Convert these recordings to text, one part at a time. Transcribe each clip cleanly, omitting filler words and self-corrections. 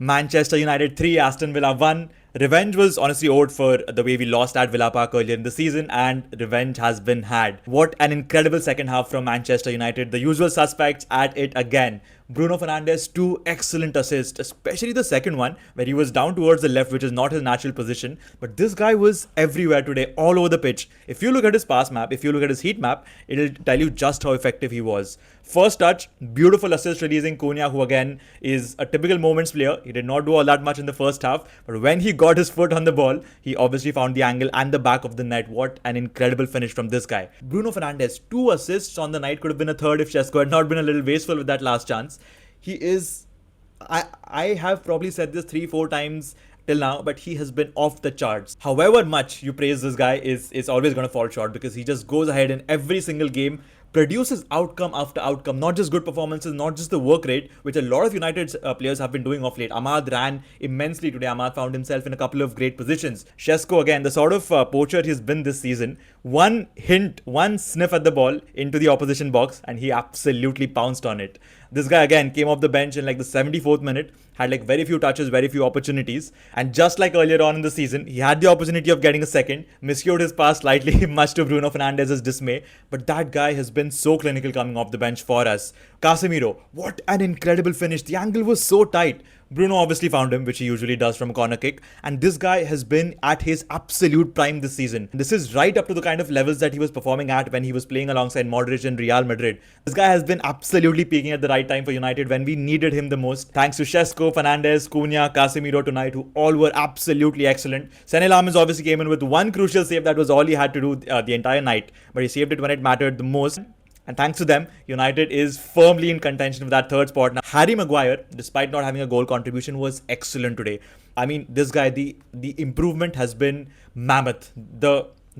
Manchester United 3, Aston Villa 1. Revenge was honestly owed for the way we lost at Villa Park earlier in the season, and revenge has been had. What an incredible second half from Manchester United. The usual suspects at it again. Bruno Fernandes, 2 excellent assists, especially the second one where he was down towards the left, which is not his natural position. But this guy was everywhere today, all over the pitch. If you look at his pass map, if you look at his heat map, it'll tell you just how effective he was. First touch, beautiful assist releasing Cunha, who again is a typical moments player. He did not do all that much in the first half, but when he got his foot on the ball, he obviously found the angle and the back of the net. What an incredible finish from this guy. Bruno Fernandes, 2 assists on the night, could have been a third if Šeško had not been a little wasteful with that last chance. He is, I have probably said this 3-4 times till now, but he has been off the charts. However much you praise this guy is always going to fall short, because he just goes ahead in every single game, produces outcome after outcome, not just good performances, not just the work rate, which a lot of United players have been doing of late. Ahmad ran immensely today. Ahmad found himself in a couple of great positions. Šeško, again, the sort of poacher he's been this season. One hint, one sniff at the ball into the opposition box, and he absolutely pounced on it. This guy again came off the bench in like the 74th minute, had like very few touches, very few opportunities. And just like earlier on in the season, he had the opportunity of getting a second, miscued his pass slightly, much to Bruno Fernandes' dismay. But that guy has been so clinical coming off the bench for us. Casemiro, what an incredible finish. The angle was so tight. Bruno obviously found him, which he usually does from a corner kick. And this guy has been at his absolute prime this season. This is right up to the kind of levels that he was performing at when he was playing alongside Modric in Real Madrid. This guy has been absolutely peaking at the right time for United when we needed him the most. Thanks to Šeško, Fernandes, Cunha, Casemiro tonight, who all were absolutely excellent. Senne Lammens obviously came in with one crucial save. That was all he had to do the entire night. But he saved it when it mattered the most. And thanks to them, United is firmly in contention for that third spot. Now, Harry Maguire, despite not having a goal contribution, was excellent today. I mean, this guy, the improvement has been mammoth.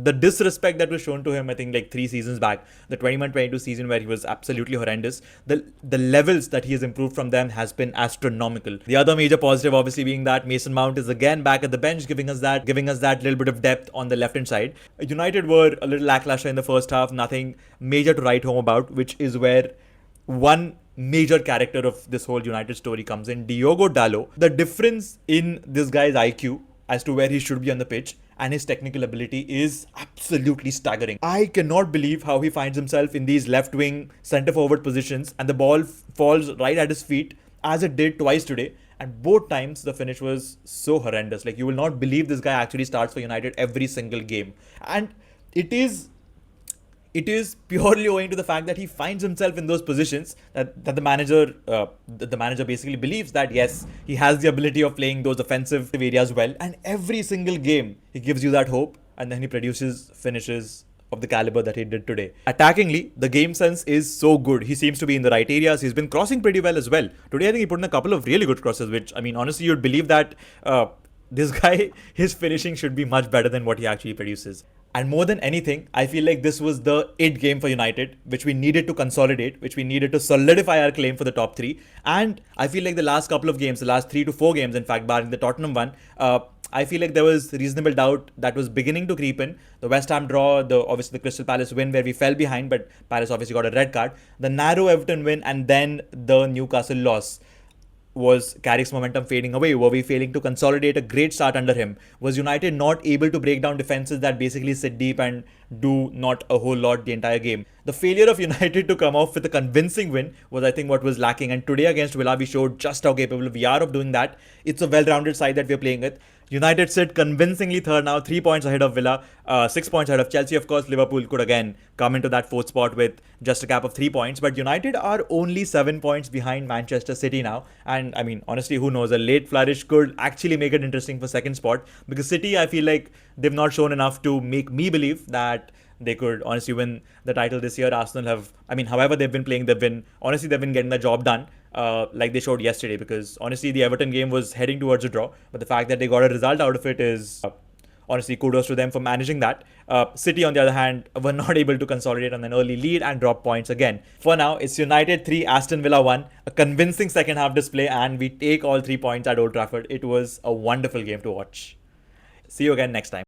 The disrespect that was shown to him, I think, like 3 seasons back, the 21-22 season where he was absolutely horrendous, the levels that he has improved from them has been astronomical. The other major positive, obviously, being that Mason Mount is again back at the bench, giving us that little bit of depth on the left-hand side. United were a little lackluster in the first half, nothing major to write home about, which is where one major character of this whole United story comes in, Diogo Dalot. The difference in this guy's IQ as to where he should be on the pitch and his technical ability is absolutely staggering. I cannot believe how he finds himself in these left wing centre forward positions and the ball falls right at his feet, as it did twice today. And both times the finish was so horrendous. Like, you will not believe this guy actually starts for United every single game. And it is purely owing to the fact that he finds himself in those positions that the manager basically believes that yes, he has the ability of playing those offensive areas well, and every single game he gives you that hope, and then he produces finishes of the caliber that he did today. Attackingly, the game sense is so good. He seems to be in the right areas. He's been crossing pretty well as well. Today I think he put in a couple of really good crosses, which, I mean, honestly, you'd believe that this guy, his finishing should be much better than what he actually produces. And more than anything, I feel like this was the it game for United, which we needed to consolidate, which we needed to solidify our claim for the top 3. And I feel like the last couple of games, the last 3 to 4 games, in fact, barring the Tottenham one, I feel like there was reasonable doubt that was beginning to creep in. The West Ham draw, obviously the Crystal Palace win where we fell behind, but Palace obviously got a red card. The narrow Everton win and then the Newcastle loss. Was Carrick's momentum fading away? Were we failing to consolidate a great start under him? Was United not able to break down defenses that basically sit deep and do not a whole lot the entire game? The failure of United to come off with a convincing win was, I think, what was lacking. And today against Villa, we showed just how capable we are of doing that. It's a well-rounded side that we're playing with. United sit convincingly third now, 3 points ahead of Villa, 6 points ahead of Chelsea. Of course, Liverpool could again come into that 4th spot with just a gap of 3 points. But United are only 7 points behind Manchester City now. And I mean, honestly, who knows? A late flourish could actually make it interesting for 2nd spot. Because City, I feel like they've not shown enough to make me believe that they could honestly win the title this year. Arsenal have, I mean, however they've been playing, they've been getting the job done. Like they showed yesterday, because honestly the Everton game was heading towards a draw, but the fact that they got a result out of it is honestly kudos to them for managing that. City, on the other hand, were not able to consolidate on an early lead and drop points again. For now, it's United 3, Aston Villa 1, a convincing second half display, and we take all 3 points at Old Trafford. It was a wonderful game to watch. See you again next time.